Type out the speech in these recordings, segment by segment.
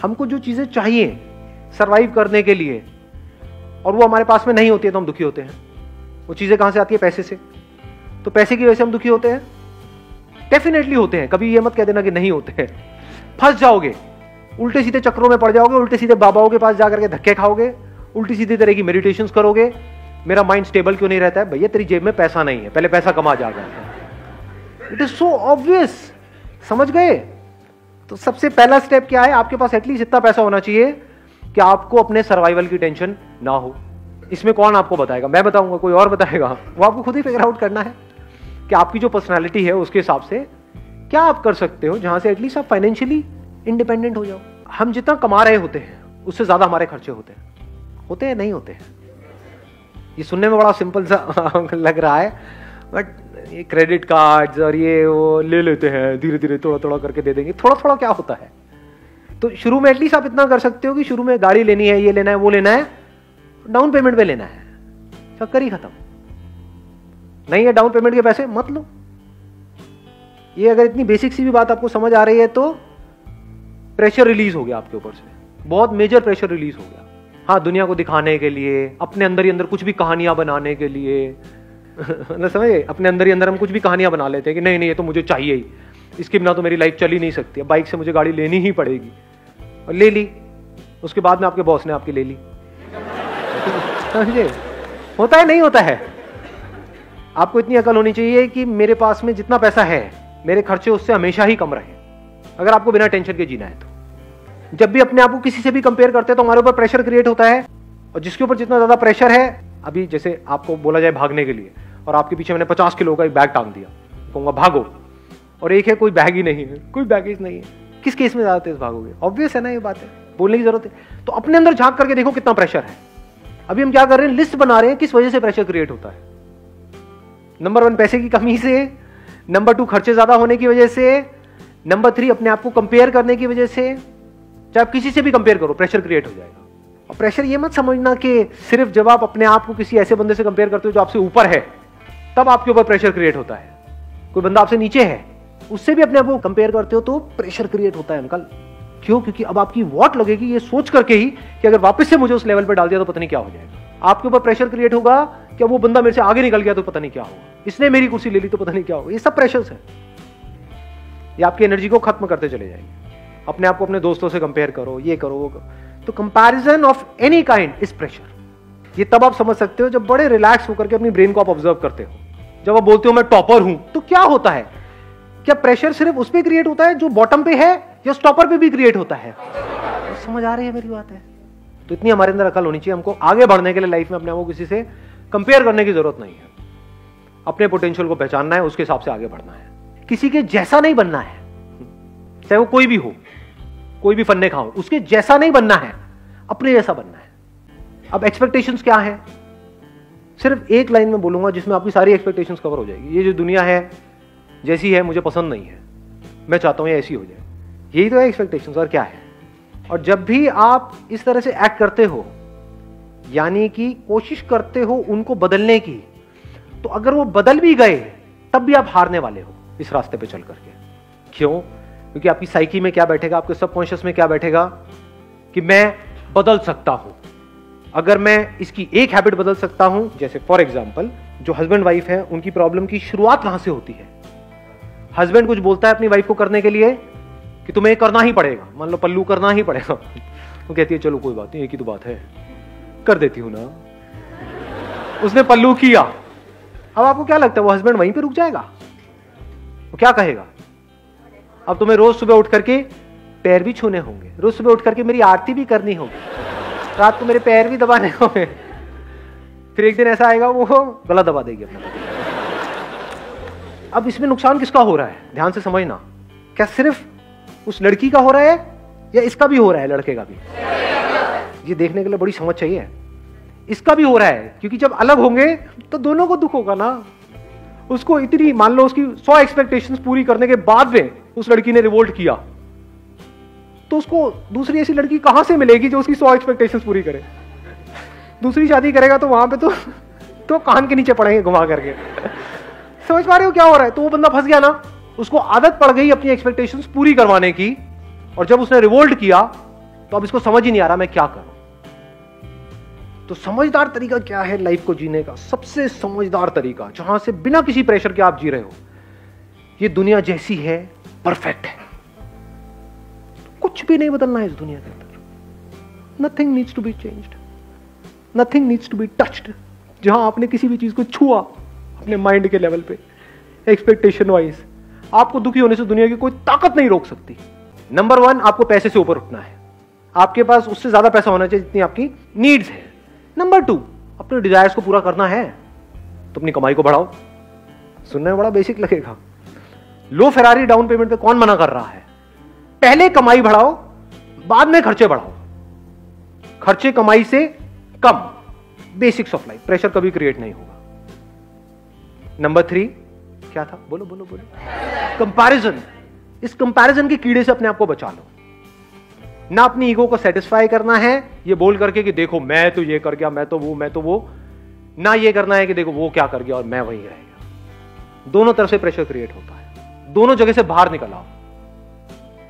हमको जो चीजें चाहिए सरवाइव करने के लिए और वो हमारे पास में नहीं होती है तो हम दुखी होते हैं। वो चीजें कहां से आती है? पैसे से। तो पैसे की वजह से हम दुखी होते हैं? डेफिनेटली होते हैं। कभी ये मत कह देना कि नहीं होते हैं। फंस जाओगे, उल्टे सीधे चक्रों में पड़ जाओगे, उल्टे सीधे बाबाओं के पास जाकर के धक्के खाओगे, उल्टी सीधी तरह की मेडिटेशंस करोगे। मेरा माइंड स्टेबल क्यों नहीं रहता है? भैया तेरी जेब में पैसा नहीं है, पहले पैसा कमा जाएगा। It is so obvious. समझ गए? तो सबसे पहला स्टेप क्या है? आपके पास एटलीस्ट इतना पैसा होना चाहिए कि आपको अपने सर्वाइवल की टेंशन ना हो। इसमें कौन आपको बताएगा? मैं बताऊंगा? कोई और बताएगा? वो आपको खुद ही फिगर आउट करना है कि आपकी जो पर्सनालिटी है उसके हिसाब से क्या आप कर सकते हो जहां से एटलीस्ट आप फाइनेंशियली इंडिपेंडेंट हो जाओ। हम जितना कमा रहे होते हैं उससे ज्यादा हमारे खर्चे होते हैं नहीं होते हैं? ये सुनने में बड़ा सिंपल सा लग रहा है, बट ये क्रेडिट कार्ड्स और ये वो ले लेते हैं, धीरे धीरे थोड़ा थोड़ा करके दे देंगे। थोड़ा थोड़ा क्या होता है? तो शुरू में एटलीस्ट आप इतना कर सकते हो कि शुरू में गाड़ी लेनी है, ये लेना है, वो लेना है, डाउन पेमेंट पे लेना है, चक्कर ही खत्म। नहीं है डाउन पेमेंट के पैसे, मत लो। ये अगर इतनी बेसिक सी भी बात आपको समझ आ रही है तो प्रेशर रिलीज हो गया आपके ऊपर से, बहुत मेजर प्रेशर रिलीज हो गया। हाँ, दुनिया को दिखाने के लिए, अपने अंदर ही अंदर कुछ भी कहानियां बनाने के लिए ना, समझे? अपने अंदर ही अंदर हम कुछ भी कहानियां बना लेते हैं कि नहीं नहीं ये तो मुझे चाहिए ही, इसके बिना तो मेरी लाइफ चल ही नहीं सकती, बाइक से मुझे गाड़ी लेनी ही पड़ेगी। और ले ली, उसके बाद में आपके बॉस ने आपकी ले ली। समझे? होता है नहीं होता है? आपको इतनी अकल होनी चाहिए कि मेरे पास में जितना पैसा है मेरे खर्चे उससे हमेशा ही कम रहे, अगर आपको बिना टेंशन के जीना है तो। जब भी अपने आप को किसी से भी कंपेयर करते हैं तो हमारे ऊपर प्रेशर क्रिएट होता है, और जिसके ऊपर जितना ज्यादा प्रेशर है, अभी जैसे आपको बोला जाए भागने के लिए और आपके पीछे मैंने 50 किलो का एक बैग टांग दिया, कहूंगा भागो, और एक है कोई बैग ही नहीं है, कोई बैगेज नहीं है, किस केस में ज्यादा तेज भागोगे? ऑब्वियस है ना, ये बात है, बोलने की जरूरत है। तो अपने अंदर झांक करके देखो कितना प्रेशर है। अभी हम क्या कर रहे हैं? लिस्ट बना रहे हैं किस वजह से प्रेशर क्रिएट होता है। नंबर 1 पैसे की कमी से, नंबर 2 खर्चे ज्यादा होने की वजह से, नंबर 3 अपने आप को कंपेयर करने की वजह से। चाहे आप किसी से भी कंपेयर करो, प्रेशर क्रिएट हो जाएगा। और प्रेशर ये मत समझना कि सिर्फ जब आप अपने आप को किसी ऐसे बंदे से कंपेयर करते हो जो आपसे ऊपर है तब आपके ऊपर प्रेशर क्रिएट होता है। कोई बंदा आपसे नीचे है, उससे भी अपने आप को कंपेयर करते हो तो प्रेशर क्रिएट होता है अंकल। क्यों? क्योंकि अब आपकी वॉट लगेगी ये सोच करके ही कि अगर वापस से मुझे उस लेवल पर डाल दिया तो पता नहीं क्या हो जाएगा। आपके ऊपर प्रेशर क्रिएट होगा कि वो बंदा मेरे से आगे निकल गया तो पता नहीं क्या होगा, इसने मेरी कुर्सी ले ली तो पता नहीं क्या होगा। ये सब प्रेशर्स है, ये आपकी एनर्जी को खत्म करते चले जाएंगे। अपने आप को अपने दोस्तों से कंपेयर करो, ये करो वो करो। तो comparison of any kind is pressure. ये तब आप समझ सकते हो जब बड़े रिलैक्स होकर के अपनी ब्रेन को आप ऑब्जर्व करते हो। जब आप बोलते हो मैं टॉपर हूं, तो क्या होता है? क्या प्रेशर सिर्फ उस पर क्रिएट होता है जो बॉटम पे है, या टॉपर पे भी क्रिएट होता है? तो समझ आ रही है मेरी बात है? तो इतनी हमारे अंदर अकल होनी चाहिए, हमको आगे बढ़ने के लिए लाइफ में अपने आप को किसी से कंपेयर करने की जरूरत नहीं है। अपने पोटेंशियल को पहचानना है, उसके हिसाब से आगे बढ़ना है। किसी के जैसा नहीं बनना है, चाहे वो कोई भी हो, कोई भी फन्ने खाओ, उसके जैसा नहीं बनना है, अपने जैसा बनना है। अब एक्सपेक्टेशंस क्या है? सिर्फ एक लाइन में बोलूंगा जिसमें आपकी सारी एक्सपेक्टेशंस कवर हो जाएगी। ये जो दुनिया है जैसी है मुझे पसंद नहीं है, मैं चाहता हूं ये ऐसी हो जाए। यही तो है एक्सपेक्टेशंस, और क्या है? और जब भी आप इस तरह से एक्ट करते हो, यानी कि कोशिश करते हो उनको बदलने की, तो अगर वो बदल भी गए तब भी आप हारने वाले हो इस रास्ते पे चल करके। क्यों? क्योंकि आपकी साइकी में क्या बैठेगा, आपके सबकॉन्शियस में क्या बैठेगा कि मैं बदल सकता हूं। अगर मैं इसकी एक हैबिट बदल सकता हूं, जैसे फॉर एग्जांपल जो हस्बैंड वाइफ है उनकी प्रॉब्लम की शुरुआत कहां से होती है? हस्बैंड कुछ बोलता है अपनी वाइफ को करने के लिए कि तुम्हें करना ही पड़ेगा, मान लो पल्लू करना ही पड़ेगा। वो कहती है चलो कोई बात नहीं, एक ही तो बात है, कर देती हूं ना। उसने पल्लू किया, अब आपको क्या लगता है वो हस्बैंड वहीं पे रुक जाएगा? वो क्या कहेगा? अब तुम्हें रोज सुबह उठ करके पैर भी छूने होंगे, रोज सुबह उठ करके मेरी आरती भी करनी होगी, रात को मेरे पैर भी दबाने होंगे। फिर एक दिन ऐसा आएगा वो गला दबा देगी अपना। अब इसमें नुकसान किसका हो रहा है? ध्यान से समझना। क्या सिर्फ उस लड़की का हो रहा है या इसका भी हो रहा है, लड़के का भी? ये देखने के लिए बड़ी समझ चाहिए। इसका भी हो रहा है, क्योंकि जब अलग होंगे तो दोनों को दुख होगा ना। उसको इतनी, मान लो उसकी 100 एक्सपेक्टेशंस पूरी करने के बाद में उस लड़की ने रिवोल्ट किया, तो उसको दूसरी ऐसी लड़की कहां से मिलेगी जो उसकी 100 एक्सपेक्टेशंस पूरी करे? दूसरी शादी करेगा तो वहां पे तो कान के नीचे पड़ेंगे घुमा करके। समझ पा रहे हो क्या हो रहा है? तो वो बंदा फंस गया ना, उसको आदत पड़ गई अपनी एक्सपेक्टेशंस पूरी करवाने की, और जब उसने रिवोल्ट किया तो अब इसको समझ ही नहीं आ रहा मैं क्या करूं। तो समझदार तरीका क्या है लाइफ को जीने का? सबसे समझदार तरीका, जहां से बिना किसी प्रेशर के आप जी रहे हो, ये दुनिया जैसी है परफेक्ट है, कुछ भी नहीं बदलना है इस दुनिया के अंदर। Nothing needs to be changed, nothing needs to be touched. जहां आपने किसी भी चीज को छुआ अपने माइंड के लेवल पे, एक्सपेक्टेशन वाइज, आपको दुखी होने से दुनिया की कोई ताकत नहीं रोक सकती। नंबर 1, आपको पैसे से ऊपर उठना है। आपके पास उससे ज्यादा पैसा होना चाहिए जितनी आपकी नीड्स है। नंबर 2, अपने डिजायर्स को पूरा करना है तो अपनी कमाई को बढ़ाओ। सुनने में बड़ा बेसिक लगेगा। लो फेरारी डाउन पेमेंट पे कौन मना कर रहा है? पहले कमाई बढ़ाओ, बाद में खर्चे बढ़ाओ। खर्चे कमाई से कम, बेसिक्स ऑफ लाइफ। प्रेशर कभी क्रिएट नहीं होगा। नंबर 3 क्या था? बोलो बोलो बोलो। कंपैरिजन। इस कंपैरिजन के कीड़े से अपने आप को बचा लो। ना अपनी ईगो को सेटिस्फाई करना है ये बोल करके कि देखो मैं तो ये कर गया, मैं तो वो। ना ये करना है कि देखो वो क्या कर गया और मैं वहीं रह गया। दोनों तरफ से प्रेशर क्रिएट होता है। दोनों जगह से बाहर निकल आओ।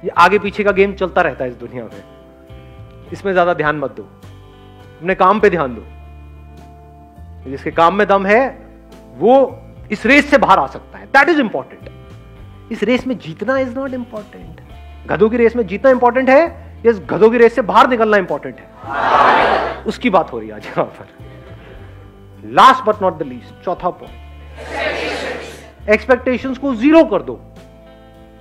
ये आगे पीछे का गेम चलता रहता है इस दुनिया में। इसमें ज्यादा ध्यान मत दो, अपने काम पे ध्यान दो। जिसके काम में दम है वो इस रेस से बाहर आ सकता है। That is important. इस रेस में जीतना इज नॉट इंपॉर्टेंट। गधों की रेस में जीतना इंपॉर्टेंट है, इस गधों की रेस से बाहर निकलना इंपॉर्टेंट है। उसकी बात हो रही है आज यहां पर। Last but not the least, चौथा पॉइंट, एक्सपेक्टेशंस को जीरो कर दो।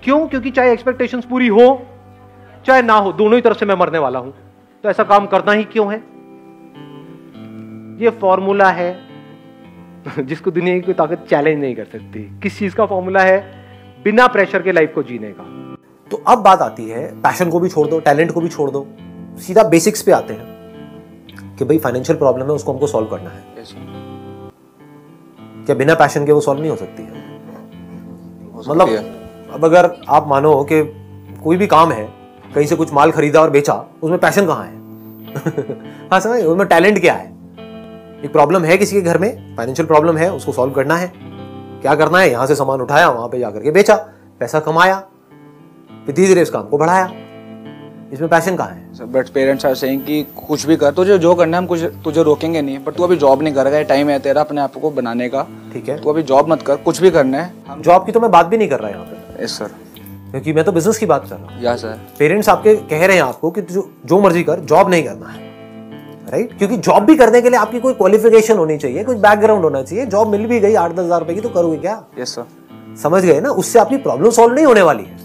क्यों? क्योंकि चाहे एक्सपेक्टेशंस पूरी हो चाहे ना हो, दोनों ही तरफ से मैं मरने वाला हूं, तो ऐसा काम करना ही क्यों है? ये फॉर्मूला है जिसको दुनिया की कोई ताकत चैलेंज नहीं कर सकती। किस चीज का फॉर्मूला है? बिना प्रेशर के लाइफ को जीने का। तो अब बात आती है, पैशन को भी छोड़ दो, टैलेंट को भी छोड़ दो, सीधा बेसिक्स पे आते हैं कि भाई फाइनेंशियल प्रॉब्लम है, उसको हमको सॉल्व करना है। क्या बिना पैशन के वो सॉल्व नहीं हो सकती है? मतलब अब अगर आप मानो कि कोई भी काम है, कहीं से कुछ माल खरीदा और बेचा, उसमें पैशन कहाँ है? हाँ समझ, उसमें टैलेंट क्या है? एक प्रॉब्लम है किसी के घर में, फाइनेंशियल प्रॉब्लम है, उसको सॉल्व करना है। क्या करना है? यहां से सामान उठाया, वहां पे जाकर के बेचा, पैसा कमाया, फिर धीरे धीरे इस काम को बढ़ाया। इसमें पैशन कहाँ है? बट पेरेंट्स आर सेइंग कि कुछ भी कर, तुझे जो करना है हम कुछ तुझे रोकेंगे नहीं, पर तू अभी जॉब नहीं कर रहा है, टाइम है तेरा अपने आप को बनाने का। ठीक है, तू अभी जॉब मत कर, कुछ भी करना है। जॉब की तो मैं बात भी नहीं कर रहा यहाँ पे। यस सर, क्योंकि मैं तो बिजनेस की बात कर रहा हूँ। Yes sir. पेरेंट्स आपके कह रहे हैं आपको कि जो मर्जी कर, जॉब नहीं करना है, राइट? क्योंकि जॉब भी करने के लिए आपकी कोई क्वालिफिकेशन होनी चाहिए, कुछ बैकग्राउंड होना चाहिए। जॉब मिल भी गई 8-10 हजार रुपए की, तो करोगे क्या? Yes sir. समझ गए ना? उससे आपकी प्रॉब्लम सॉल्व नहीं होने वाली है।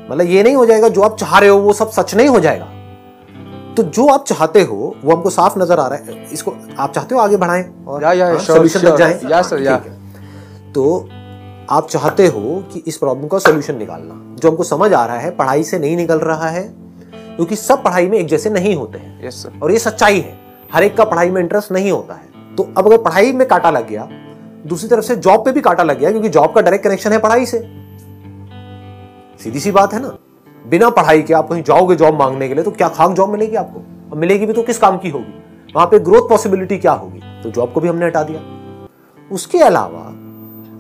मतलब ये नहीं हो जाएगा जो आप चाह रहे हो वो सब सच नहीं हो जाएगा। तो जो आप चाहते हो वो हमको साफ नजर आ रहा है। इसको आप चाहते हो आगे बढ़ाएं और सॉल्यूशन तक जाएं? या सर, या। तो आप चाहते हो कि इस प्रॉब्लम का सॉल्यूशन निकालना, जो हमको समझ आ रहा है पढ़ाई से नहीं निकल रहा है, क्योंकि सब पढ़ाई में एक जैसे नहीं होते हैं। Yes sir. और ये सच्चाई है, हर एक का पढ़ाई में इंटरेस्ट नहीं होता है। तो अब अगर पढ़ाई में कांटा लग गया, दूसरी तरफ से जॉब पे भी कांटा लग गया, क्योंकि जॉब का डायरेक्ट कनेक्शन है पढ़ाई से। सीधी सी बात है ना। बिना पढ़ाई के आप कहीं जाओगे जॉब मांगने के लिए, तो क्या खाक जॉब मिलेगी आपको? और मिलेगी भी तो किस काम की होगी? वहां पे ग्रोथ पॉसिबिलिटी क्या होगी? तो जॉब को भी हमने हटा दिया। उसके अलावा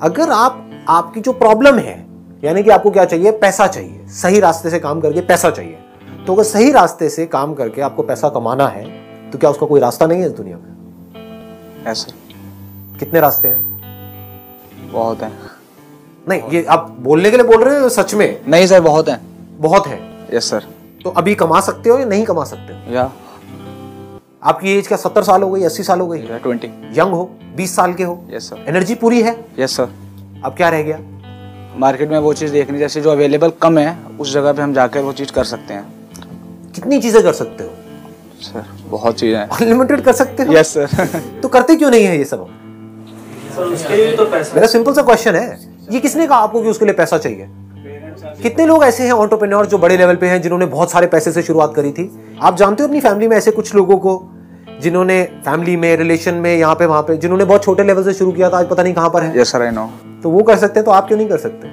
अगर आपकी जो प्रॉब्लम है, यानी कि आपको क्या चाहिए? पैसा चाहिए, सही रास्ते से काम करके पैसा चाहिए। तो अगर सही रास्ते से काम करके आपको पैसा कमाना है, तो क्या उसका कोई रास्ता नहीं है इस दुनिया में? Yes sir. कितने रास्ते हैं? बहुत हैं। नहीं, ये आप बोलने के लिए बोल रहे हो सच में? नहीं सर, बहुत हैं। बहुत है? Yes sir. तो अभी कमा सकते हो या नहीं कमा सकते हो? या। आपकी एज क्या 70 साल हो गई, 80 साल हो गई? 20। यंग हो, 20 साल के हो? Yes sir. एनर्जी पूरी है? Yes sir. अब क्या रह गया? मार्केट में वो चीज़ देखनी, जैसे जो अवेलेबल कम है उस जगह पे हम जाकर वो चीज़ कर सकते हैं। कितनी चीजें कर सकते हो सर? बहुत चीजें हैं। अनलिमिटेड कर सकते हो? Yes sir. तो करते क्यों नहीं है ये सब? सर उसके लिए तो पैसा। मेरा सिंपल सा क्वेश्चन है, ये किसने कहा आपको कि उसके लिए पैसा चाहिए? कितने लोग ऐसे हैं एंटरप्रेन्योर जो बड़े लेवल पे हैं, जिन्होंने बहुत सारे पैसे से शुरुआत करी थी? आप जानते हो अपनी फैमिली में ऐसे कुछ लोगों को, जिन्होंने फैमिली में, रिलेशन में, यहाँ पे वहां पे, जिन्होंने बहुत छोटे लेवल से शुरू किया था, आज पता नहीं कहाँ पर है। Yes sir, I know. तो वो कर सकते हैं, तो आप क्यों नहीं कर सकते?